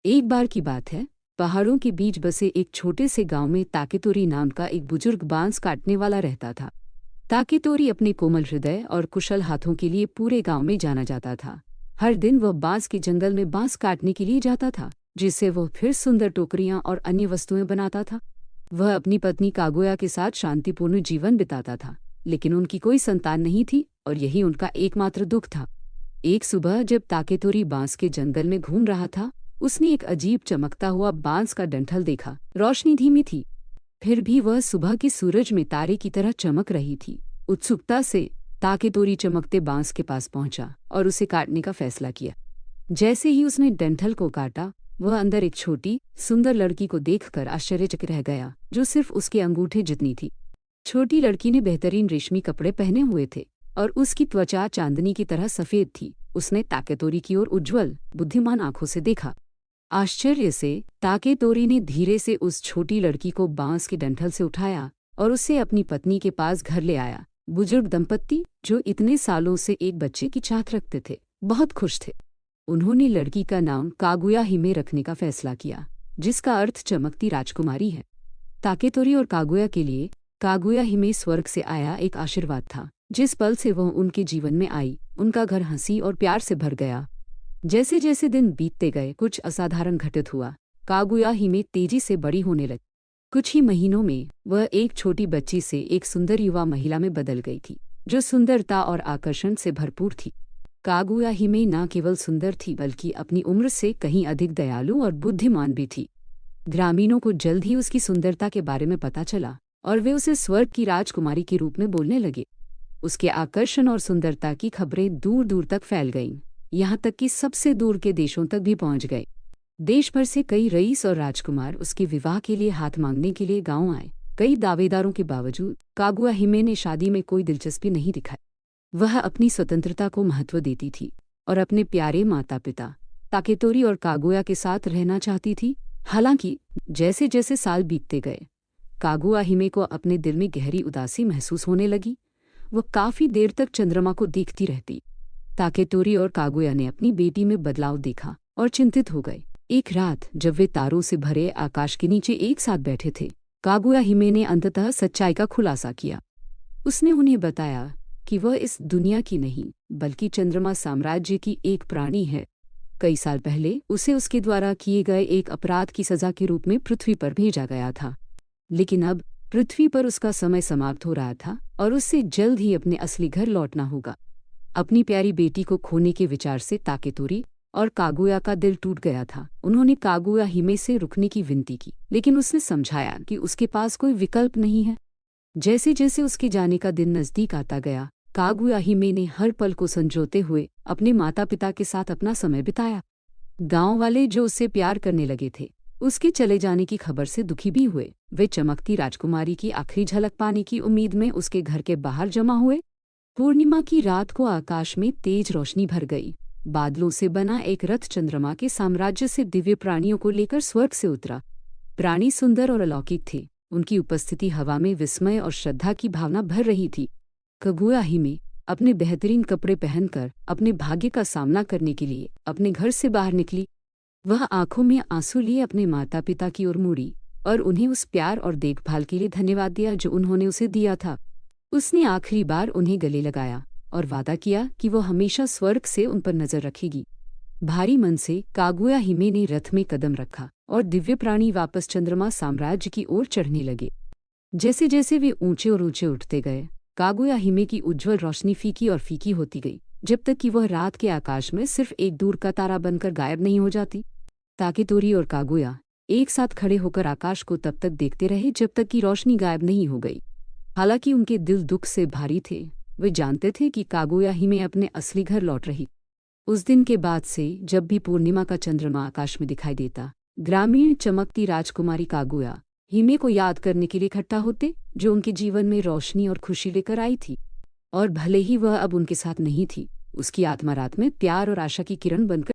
एक बार की बात है, पहाड़ों के बीच बसे एक छोटे से गांव में ताकेतोरी नाम का एक बुजुर्ग बांस काटने वाला रहता था। ताकेतोरी अपने कोमल हृदय और कुशल हाथों के लिए पूरे गांव में जाना जाता था। हर दिन वह बांस के जंगल में बांस काटने के लिए जाता था, जिससे वह फिर सुंदर टोकरियां और अन्य वस्तुएं बनाता था। वह अपनी पत्नी कागोया के साथ शांतिपूर्ण जीवन बिताता था, लेकिन उनकी कोई संतान नहीं थी और यही उनका एकमात्र दुख था। एक सुबह जब ताकेतोरी बांस के जंगल में घूम रहा था, उसने एक अजीब चमकता हुआ बांस का डंठल देखा। रोशनी धीमी थी, फिर भी वह सुबह के सूरज में तारे की तरह चमक रही थी। उत्सुकता से ताकेतोरी चमकते बांस के पास पहुंचा और उसे काटने का फैसला किया। जैसे ही उसने डंठल को काटा, वह अंदर एक छोटी सुंदर लड़की को देखकर आश्चर्यचकित रह गया, जो सिर्फ उसके अंगूठे जितनी थी। छोटी लड़की ने बेहतरीन रेशमी कपड़े पहने हुए थे और उसकी त्वचा चांदनी की तरह सफेद थी। उसने ताकेतोरी की ओर उज्ज्वल, बुद्धिमान आंखों से देखा। आश्चर्य से ताकेतोरी ने धीरे से उस छोटी लड़की को बांस के डंठल से उठाया और उसे अपनी पत्नी के पास घर ले आया। बुजुर्ग दंपत्ति, जो इतने सालों से एक बच्चे की चाहत रखते थे, बहुत खुश थे। उन्होंने लड़की का नाम कागुया हिमे रखने का फैसला किया, जिसका अर्थ चमकती राजकुमारी है। ताकेतोरी और कागुया के लिए कागुया हिमे स्वर्ग से आया एक आशीर्वाद था। जिस पल से वह उनके जीवन में आई, उनका घर हंसी और प्यार से भर गया। जैसे जैसे दिन बीतते गए, कुछ असाधारण घटित हुआ। कागुया हिमे तेजी से बड़ी होने लगी। कुछ ही महीनों में वह एक छोटी बच्ची से एक सुंदर युवा महिला में बदल गई थी, जो सुंदरता और आकर्षण से भरपूर थी। कागुया हिमे न केवल सुंदर थी, बल्कि अपनी उम्र से कहीं अधिक दयालु और बुद्धिमान भी थी। ग्रामीणों को जल्द ही उसकी सुंदरता के बारे में पता चला और वे उसे स्वर्ग की राजकुमारी के रूप में बोलने लगे। उसके आकर्षण और सुंदरता की खबरें दूर दूर तक फैल गईं, यहाँ तक कि सबसे दूर के देशों तक भी पहुँच गए। देश भर से कई रईस और राजकुमार उसके विवाह के लिए हाथ मांगने के लिए गांव आए। कई दावेदारों के बावजूद कागुया हिमे ने शादी में कोई दिलचस्पी नहीं दिखाई। वह अपनी स्वतंत्रता को महत्व देती थी और अपने प्यारे माता पिता ताकेतोरी और कागुया के साथ रहना चाहती थी। हालांकि जैसे जैसे साल बीतते गए, कागुया हिमे को अपने दिल में गहरी उदासी महसूस होने लगी। वह काफी देर तक चंद्रमा को देखती रहती। ताकेतोरी और कागुया ने अपनी बेटी में बदलाव देखा और चिंतित हो गए। एक रात जब वे तारों से भरे आकाश के नीचे एक साथ बैठे थे, कागुया हिमे ने अंततः सच्चाई का खुलासा किया। उसने उन्हें बताया कि वह इस दुनिया की नहीं, बल्कि चंद्रमा साम्राज्य की एक प्राणी है। कई साल पहले उसे उसके द्वारा किए गए एक अपराध की सजा के रूप में पृथ्वी पर भेजा गया था, लेकिन अब पृथ्वी पर उसका समय समाप्त हो रहा था और उससे जल्द ही अपने असली घर लौटना होगा। अपनी प्यारी बेटी को खोने के विचार से ताकेतोरी और कागुया का दिल टूट गया था। उन्होंने कागुया हिमे से रुकने की विनती की, लेकिन उसने समझाया कि उसके पास कोई विकल्प नहीं है। जैसे जैसे उसके जाने का दिन नजदीक आता गया, कागुया हिमे ने हर पल को संजोते हुए अपने माता पिता के साथ अपना समय बिताया। गांव वाले, जो उससे प्यार करने लगे थे, उसके चले जाने की खबर से दुखी भी हुए। वे चमकती राजकुमारी की आखिरी झलक पाने की उम्मीद में उसके घर के बाहर जमा हुए। पूर्णिमा की रात को आकाश में तेज रोशनी भर गई। बादलों से बना एक रथ चंद्रमा के साम्राज्य से दिव्य प्राणियों को लेकर स्वर्ग से उतरा। प्राणी सुंदर और अलौकिक थे। उनकी उपस्थिति हवा में विस्मय और श्रद्धा की भावना भर रही थी। कागुया हिमे अपने बेहतरीन कपड़े पहनकर अपने भाग्य का सामना करने के लिए अपने घर से बाहर निकली। वह आंखों में आंसू लिए अपने माता पिता की ओर मुड़ी और उन्हें उस प्यार और देखभाल के लिए धन्यवाद दिया जो उन्होंने उसे दिया था। उसने आखिरी बार उन्हें गले लगाया और वादा किया कि वो हमेशा स्वर्ग से उन पर नजर रखेगी। भारी मन से कागुया हिमे ने रथ में कदम रखा और दिव्य प्राणी वापस चंद्रमा साम्राज्य की ओर चढ़ने लगे। जैसे जैसे वे ऊंचे और ऊंचे उठते गए, कागुया हिमे की उज्ज्वल रोशनी फीकी और फीकी होती गई, जब तक कि वह रात के आकाश में सिर्फ एक दूर का तारा बनकर गायब नहीं हो जाती। ताकेतोरी और कागुया एक साथ खड़े होकर आकाश को तब तक देखते रहे जब तक कि रोशनी गायब नहीं हो गई। हालांकि उनके दिल दुख से भारी थे। वे जानते थे कि कागुया हिमे अपने असली घर लौट रही। उस दिन के बाद से जब भी पूर्णिमा का चंद्रमा आकाश में दिखाई देता, ग्रामीण चमकती राजकुमारी कागुया हिमे को याद करने के लिए इकट्ठा होते, जो उनके जीवन में रोशनी और खुशी लेकर आई थी। और भले ही वह अब उनके साथ नहीं थी, उसकी आत्मा रात में प्यार और आशा की किरण बनकर